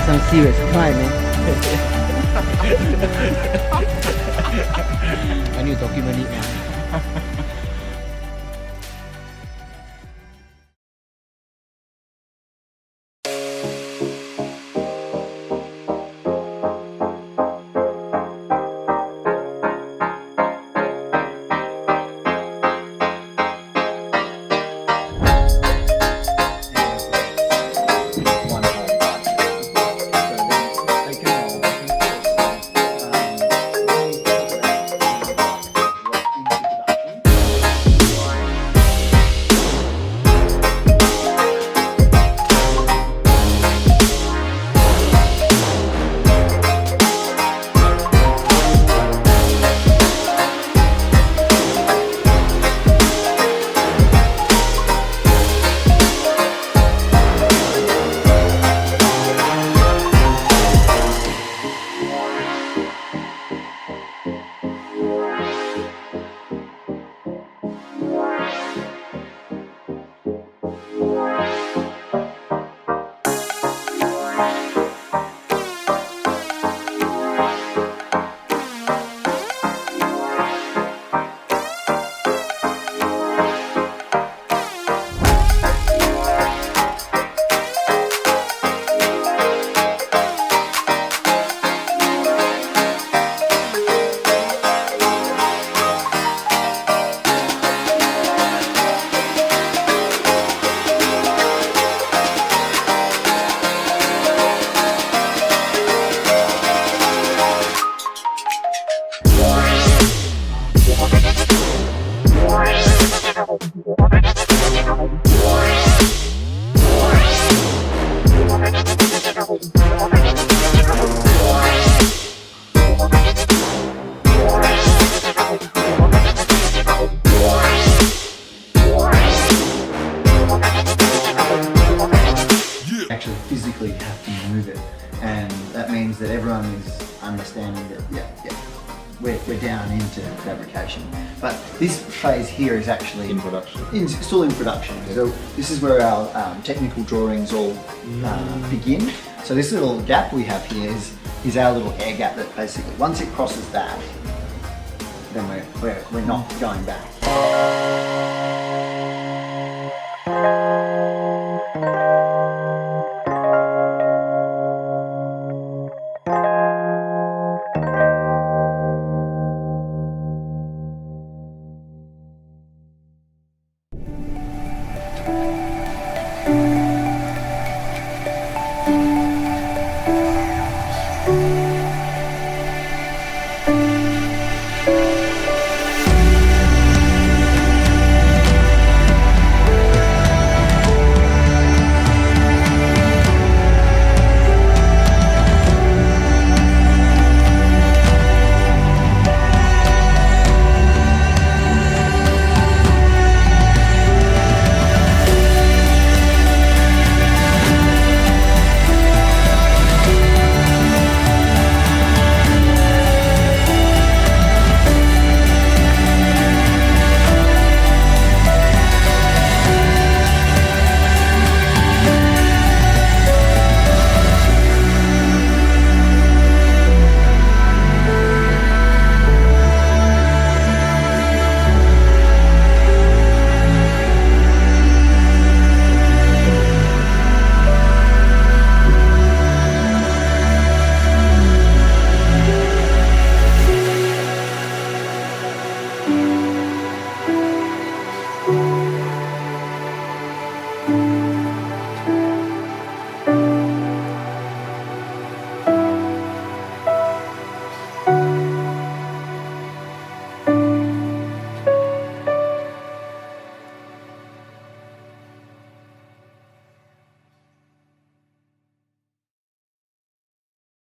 some serious crime, man. I need to document it now. Actually physically have to move it, and that means that everyone is understanding that we're down into fabrication. But this phase here is actually in production. Still in production. Yeah. So this is where our technical drawings all begin. So this little gap we have here is our little air gap that basically once it crosses that, then we're not going back.